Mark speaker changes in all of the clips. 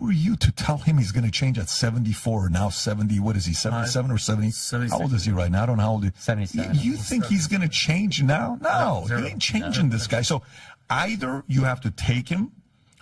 Speaker 1: were you to tell him he's going to change at 74 or now 70? What is he, 77 or 70?
Speaker 2: 76.
Speaker 1: How old is he right now? I don't know how old he is.
Speaker 3: 77.
Speaker 1: You think he's going to change now? No, he ain't changing this guy. So either you have to take him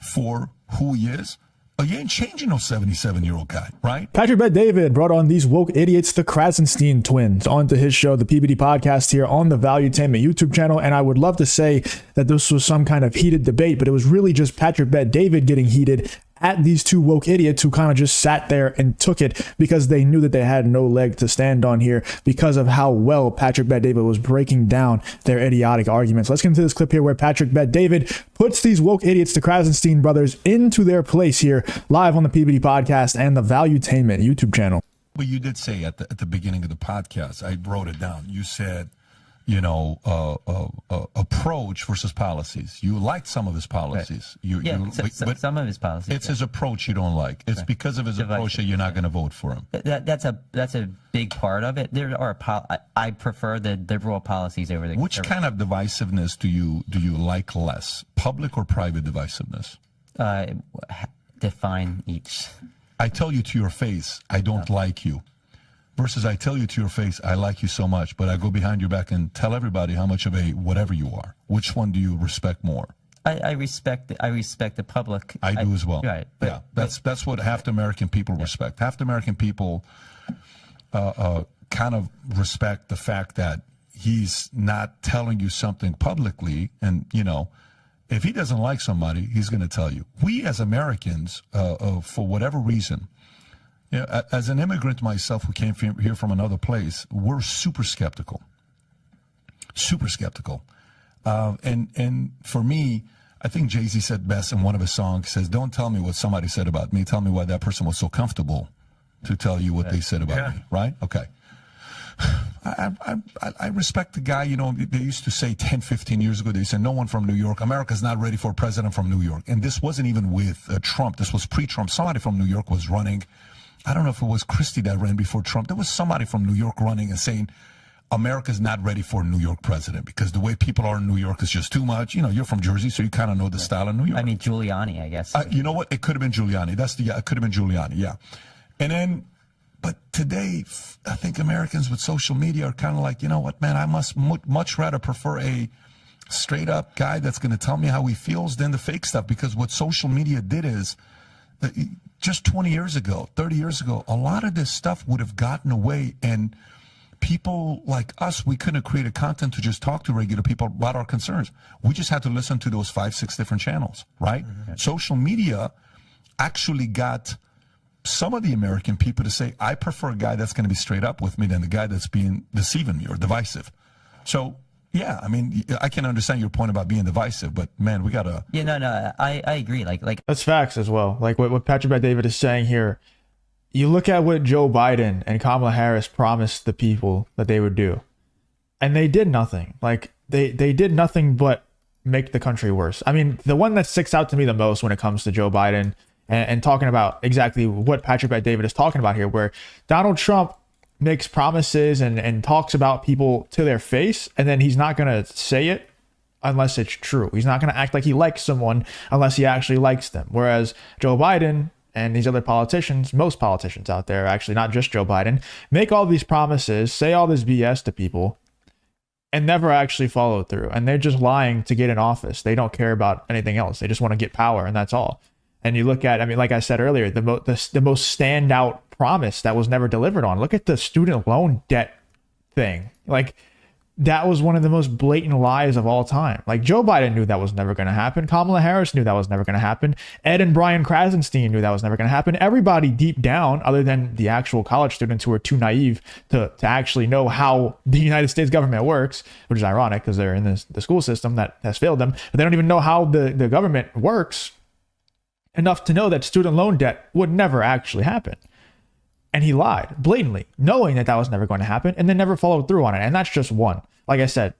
Speaker 1: for who he is, or you ain't changing no 77-year-old guy, right?
Speaker 4: Patrick Bet David brought on these woke idiots, the Krasenstein twins, onto his show, the PBD Podcast, here on the Valuetainment YouTube channel. And I would love to say that this was some kind of heated debate, but it was really just Patrick Bet David getting heated at these two woke idiots who kind of just sat there and took it because they knew that they had no leg to stand on here because of how well Patrick Bet David was breaking down their idiotic arguments. Let's get into this clip here where Patrick Bet David puts these woke idiots, the Krasenstein brothers, into their place here live on the PBD Podcast and the Valuetainment YouTube channel.
Speaker 1: Well, you did say at the beginning of the podcast, I wrote it down. You said, you know, approach versus policies. You liked some of his policies.
Speaker 3: Right. Some of his policies.
Speaker 1: It's his approach you don't like. It's because of his approach that you're not going to vote for him.
Speaker 3: That's a big part of it. There are I prefer the liberal policies over the.
Speaker 1: Which kind of divisiveness do you like less, public or private divisiveness?
Speaker 3: Define each.
Speaker 1: I tell you to your face, I don't like you. Versus I tell you to your face, I like you so much, but I go behind your back and tell everybody how much of a whatever you are. Which one do you respect more?
Speaker 3: I respect the public.
Speaker 1: I do as well.
Speaker 3: Right.
Speaker 1: Yeah, that's what half the American people respect. Half the American people kind of respect the fact that he's not telling you something publicly, and you know, if he doesn't like somebody, he's going to tell you. We as Americans, for whatever reason. Yeah, as an immigrant myself who came here from another place, we're super skeptical. Super skeptical. And for me, I think Jay-Z said best in one of his songs, says, don't tell me what somebody said about me. Tell me why that person was so comfortable to tell you what they said about me. Right? Okay. I respect the guy. You know, they used to say 10, 15 years ago, they said, no one from New York. America's not ready for a president from New York. And this wasn't even with Trump. This was pre-Trump. Somebody from New York was running. I don't know if it was Christie that ran before Trump. There was somebody from New York running and saying, America's not ready for a New York president because the way people are in New York is just too much. You know, you're from Jersey, so you kind of know the style of New York.
Speaker 3: I mean, Giuliani, I guess.
Speaker 1: You know what? It could have been Giuliani. It could have been Giuliani, yeah. And then, but today, I think Americans with social media are kind of like, you know what, man, I must much rather prefer a straight up guy that's going to tell me how he feels than the fake stuff, because what social media did is, just 20 years ago, 30 years ago, a lot of this stuff would have gotten away, and people like us, we couldn't have created content to just talk to regular people about our concerns. We just had to listen to those 5, 6 different channels, right? Mm-hmm. Social media actually got some of the American people to say, I prefer a guy that's going to be straight up with me than the guy that's being deceiving me or divisive. So, yeah, I mean, I can understand your point about being divisive, but man, we gotta.
Speaker 3: Yeah, no, I agree. Like
Speaker 4: that's facts as well. Like what Patrick Bet David is saying here. You look at what Joe Biden and Kamala Harris promised the people that they would do, and they did nothing. Like they did nothing but make the country worse. I mean, the one that sticks out to me the most when it comes to Joe Biden and talking about exactly what Patrick Bet David is talking about here, where Donald Trump makes promises and talks about people to their face, and then he's not going to say it unless it's true. He's not going to act like he likes someone unless he actually likes them. Whereas Joe Biden and these other politicians, most politicians out there, actually not just Joe Biden, make all these promises, say all this BS to people, and never actually follow through. And they're just lying to get in office. They don't care about anything else. They just want to get power, and that's all. And you look at, I mean, like I said earlier, the most standout promise that was never delivered on. Look at the student loan debt thing. Like, that was one of the most blatant lies of all time. Like, Joe Biden knew that was never going to happen. Kamala Harris knew that was never going to happen. Ed and Brian Krasenstein knew that was never going to happen. Everybody deep down, other than the actual college students who are too naive to actually know how the United States government works, which is ironic because they're in the school system that has failed them, but they don't even know how the government works enough to know that student loan debt would never actually happen. And he lied blatantly, knowing that was never going to happen, and then never followed through on it. And that's just one. Like I said,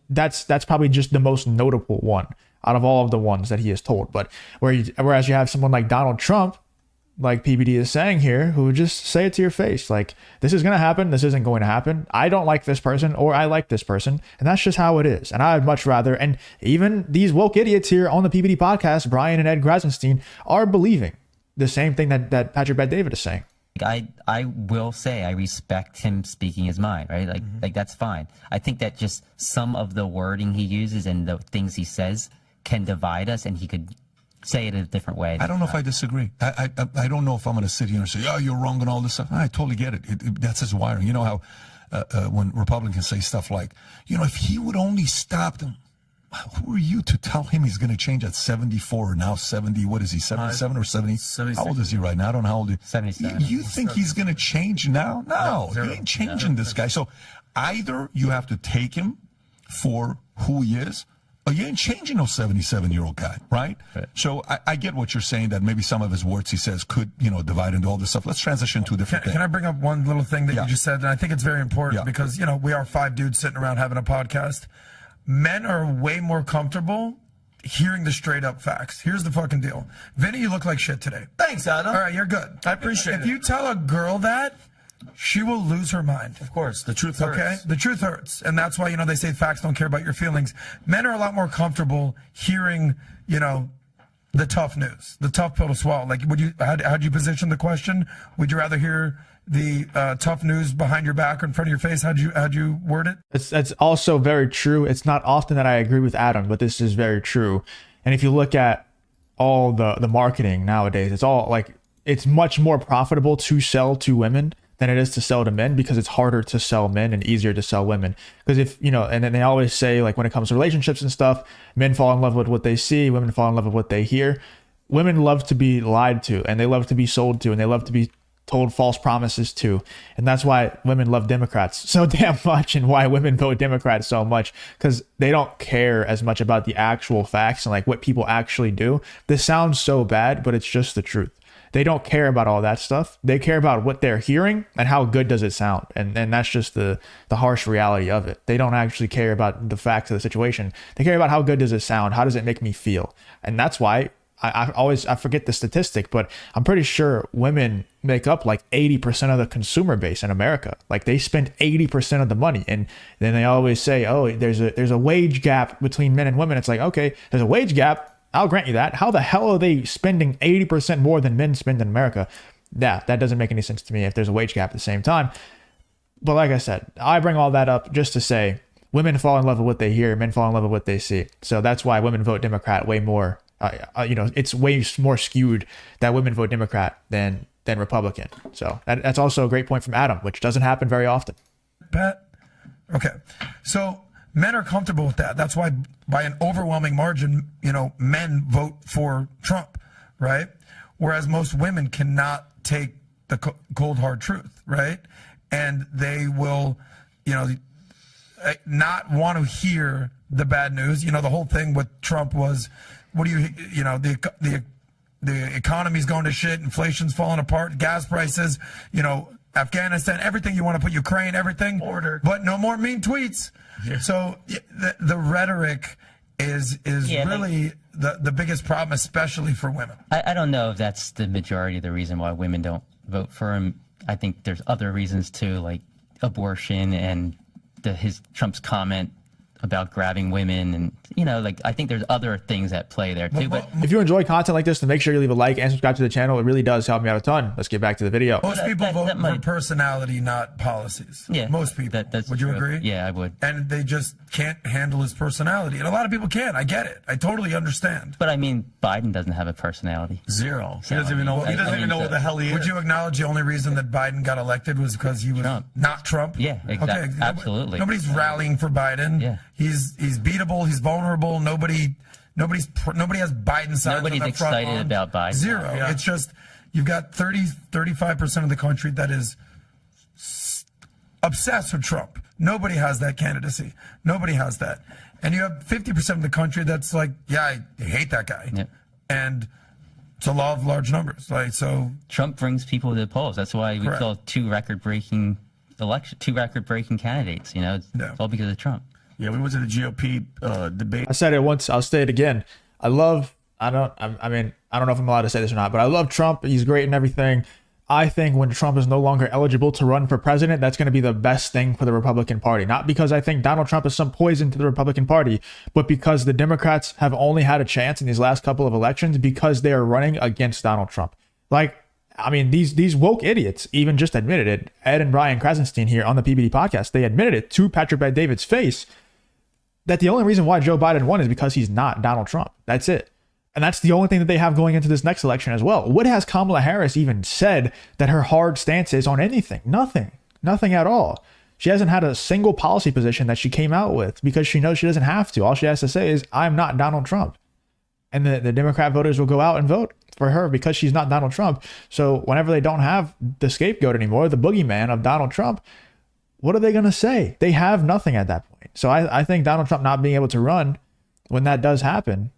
Speaker 4: that's probably just the most notable one out of all of the ones that he has told. But whereas you have someone like Donald Trump, like PBD is saying here, who would just say it to your face, like, this is going to happen, this isn't going to happen. I don't like this person, or I like this person, and that's just how it is. And I'd much rather, and even these woke idiots here on the PBD podcast, Brian and Ed Krasenstein, are believing the same thing that Patrick Bet-David is saying.
Speaker 3: I will say I respect him speaking his mind, right? Like that's fine. I think that just some of the wording he uses and the things he says can divide us, and he could say it in a different way.
Speaker 1: I don't know if I disagree. I don't know if I'm going to sit here and say, oh, you're wrong and all this stuff. I totally get it. That's his wiring. You know how when Republicans say stuff like, if he would only stop them, who are you to tell him he's going to change at 74 or now 70? What is he, 77 or 70?
Speaker 2: 76.
Speaker 1: How old is he right now? I don't know how old he is.
Speaker 3: 77.
Speaker 1: You think he's going to change now? No, he ain't changing this guy. So either you have to take him for who he is, or you ain't changing no 77-year-old guy, right? So I get what you're saying, that maybe some of his words he says could, divide into all this stuff. Let's transition to a different thing.
Speaker 2: Can I bring up one little thing that you just said? And I think it's very important because, we are 5 dudes sitting around having a podcast. Men are way more comfortable hearing the straight up facts. Here's the fucking deal. Vinny, you look like shit today.
Speaker 5: Thanks, Adam.
Speaker 2: All right, you're good.
Speaker 5: I appreciate it.
Speaker 2: If you tell a girl that, she will lose her mind.
Speaker 5: Of course, the truth hurts.
Speaker 2: Okay? The truth hurts. And that's why, they say facts don't care about your feelings. Men are a lot more comfortable hearing, the tough news, the tough pill to swallow. Like, how'd you position the question? Would you rather hear the tough news behind your back or in front of your face? How'd you word it?
Speaker 4: That's also very true. It's not often that I agree with Adam, but this is very true. And if you look at all the marketing nowadays, it's all like, it's much more profitable to sell to women than it is to sell to men, because it's harder to sell men and easier to sell women. Because if, and then they always say, like, when it comes to relationships and stuff, men fall in love with what they see, women fall in love with what they hear. Women love to be lied to, and they love to be sold to, and they love to be told false promises to. And that's why women love Democrats so damn much, and why women vote Democrats so much, because they don't care as much about the actual facts and like what people actually do. This sounds so bad, but it's just the truth. They don't care about all that stuff. They care about what they're hearing and how good does it sound. And that's just the harsh reality of it. They don't actually care about the facts of the situation. They care about how good does it sound? How does it make me feel? And that's why I forget the statistic, but I'm pretty sure women make up like 80% of the consumer base in America. Like, they spend 80% of the money. And then they always say, oh, there's a wage gap between men and women. It's like, okay, there's a wage gap. I'll grant you that. How the hell are they spending 80% more than men spend in America? That doesn't make any sense to me if there's a wage gap at the same time. But like I said, I bring all that up just to say women fall in love with what they hear, men fall in love with what they see. So that's why women vote Democrat way more. It's way more skewed that women vote Democrat than Republican. So that's also a great point from Adam, which doesn't happen very often.
Speaker 2: Pat? Okay. So men are comfortable with that. That's why, by an overwhelming margin, men vote for Trump, right? Whereas most women cannot take the cold, hard truth, right? And they will, not want to hear the bad news. The whole thing with Trump was, the economy's going to shit, inflation's falling apart, gas prices, Afghanistan, everything you want to put, Ukraine, everything.
Speaker 5: Order.
Speaker 2: But no more mean tweets. Yeah. So the rhetoric is really the biggest problem, especially for women.
Speaker 3: I don't know if that's the majority of the reason why women don't vote for him. I think there's other reasons too, like abortion and Trump's comment about grabbing women, and I think there's other things at play there too. But
Speaker 4: if you enjoy content like this, then make sure you leave a like and subscribe to the channel. It really does help me out a ton. Let's get back to the video.
Speaker 2: Most people vote for personality, not policies.
Speaker 3: Yeah,
Speaker 2: most people. Would you agree?
Speaker 3: Yeah, I would.
Speaker 2: And they just can't handle his personality, and a lot of people can. I get it. I totally understand.
Speaker 3: But I mean, Biden doesn't have a personality.
Speaker 5: Zero.
Speaker 3: So,
Speaker 5: he doesn't even know. He doesn't even know what the hell he is.
Speaker 2: Would you acknowledge the only reason that Biden got elected was because he was not Trump?
Speaker 3: Yeah, exactly. Okay, absolutely.
Speaker 2: Nobody's rallying for Biden.
Speaker 3: Yeah.
Speaker 2: He's beatable. He's vulnerable. Nobody has Biden signs.
Speaker 3: Nobody's
Speaker 2: on the front
Speaker 3: excited
Speaker 2: lawn.
Speaker 3: about Biden.
Speaker 2: Zero. Yeah. It's just you've got 35% of the country that is obsessed with Trump. Nobody has that candidacy. Nobody has that. And you have 50% of the country that's like, yeah, I hate that guy.
Speaker 3: Yep.
Speaker 2: And it's a law of large numbers. Like, so
Speaker 3: Trump brings people to the polls. That's why we saw two record-breaking candidates. It's all because of Trump.
Speaker 5: Yeah, we went to the GOP debate.
Speaker 4: I said it once, I'll say it again. I don't know if I'm allowed to say this or not, but I love Trump. He's great and everything. I think when Trump is no longer eligible to run for president, that's going to be the best thing for the Republican Party. Not because I think Donald Trump is some poison to the Republican Party, but because the Democrats have only had a chance in these last couple of elections because they are running against Donald Trump. Like, I mean, these woke idiots even just admitted it. Ed and Brian Krasenstein here on the PBD podcast, they admitted it to Patrick Bet-David's face that the only reason why Joe Biden won is because he's not Donald Trump. That's it. And that's the only thing that they have going into this next election as well. What has Kamala Harris even said that her hard stance is on anything? Nothing at all. She hasn't had a single policy position that she came out with because she knows she doesn't have to. All she has to say is, I'm not Donald Trump. And the Democrat voters will go out and vote for her because she's not Donald Trump. So whenever they don't have the scapegoat anymore, the boogeyman of Donald Trump, what are they going to say? They have nothing at that point. So I think Donald Trump not being able to run when that does happen,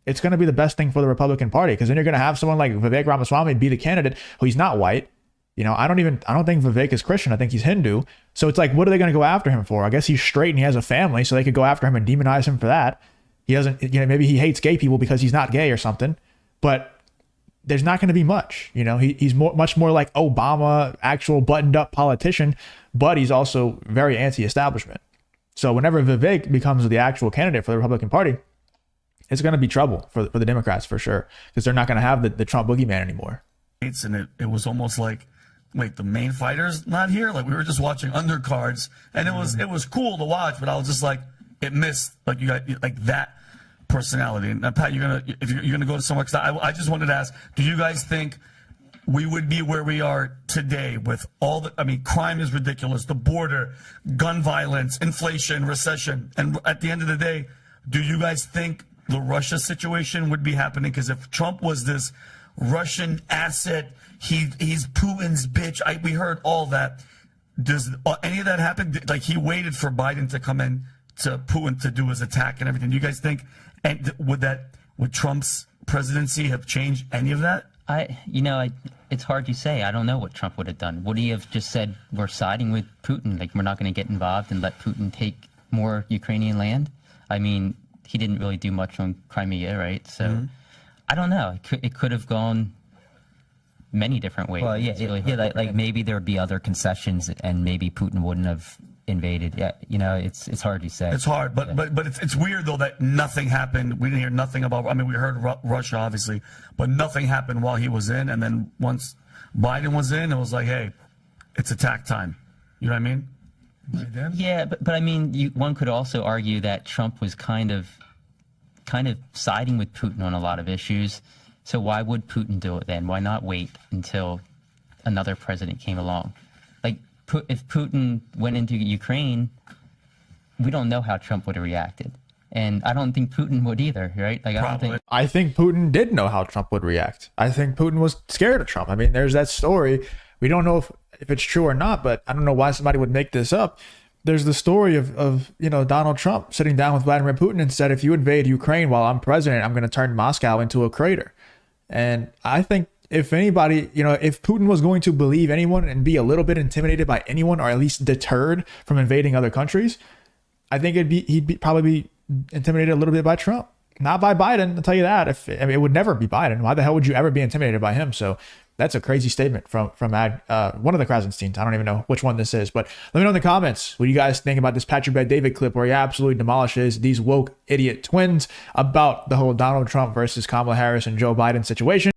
Speaker 4: it's going to be the best thing for the Republican Party, because then you're going to have someone like Vivek Ramaswamy be the candidate who he's not white. You know, I don't think Vivek is Christian. I think he's Hindu. So it's like, what are they going to go after him for? I guess he's straight and he has a family, so they could go after him and demonize him for that. He doesn't, you know, maybe he hates gay people because he's not gay or something, but there's not going to be much. You know, he's much more like Obama, actual buttoned up politician, but he's also very anti-establishment. So whenever Vivek becomes the actual candidate for the Republican Party, it's going to be trouble for the Democrats for sure, because they're not going to have the Trump boogeyman anymore.
Speaker 5: And it was almost like, wait, the main fighter's not here? Like, we were just watching undercards, and it was cool to watch, but I was just like, it missed, like, you got like that personality. And Pat, if you're gonna go to somewhere, because I just wanted to ask, do you guys think we would be where we are today with all the, I mean, crime is ridiculous, the border, gun violence, inflation, recession, and at the end of the day, do you guys think the Russia situation would be happening? Because if Trump was this Russian asset, he's Putin's bitch, we heard all that. Does any of that happen? Like, he waited for Biden to come in to Putin to do his attack and everything. Do you guys think, and would Trump's presidency have changed any of that?
Speaker 3: It's hard to say. I don't know what Trump would have done. Would he have just said, we're siding with Putin, like, we're not going to get involved and let Putin take more Ukrainian land? I mean, he didn't really do much on Crimea, right? So I don't know. It could have gone many different ways.
Speaker 6: Well, like maybe there would be other concessions, and maybe Putin wouldn't have invaded. Yeah, you know, it's hard to say.
Speaker 5: It's hard, but it's weird though that nothing happened. We didn't hear nothing about. I mean, we heard Russia obviously, but nothing happened while he was in. And then once Biden was in, it was like, hey, it's attack time. You know what I mean?
Speaker 3: Yeah, but I mean, one could also argue that Trump was kind of siding with Putin on a lot of issues. So why would Putin do it then? Why not wait until another president came along? Like, if Putin went into Ukraine, we don't know how Trump would have reacted. And I don't think Putin would either, right? Like,
Speaker 4: I think Putin did know how Trump would react. I think Putin was scared of Trump. I mean, there's that story. We don't know if it's true or not, but I don't know why somebody would make this up. There's the story of Donald Trump sitting down with Vladimir Putin and said, if you invade Ukraine while I'm president, I'm going to turn Moscow into a crater. And I think if anybody, if Putin was going to believe anyone and be a little bit intimidated by anyone, or at least deterred from invading other countries, I think he'd probably be intimidated a little bit by Trump, not by Biden. I'll tell you that. It would never be Biden. Why the hell would you ever be intimidated by him? So that's a crazy statement from one of the Krasensteins. I don't even know which one this is, but let me know in the comments what you guys think about this Patrick Bet-David clip where he absolutely demolishes these woke idiot twins about the whole Donald Trump versus Kamala Harris and Joe Biden situation.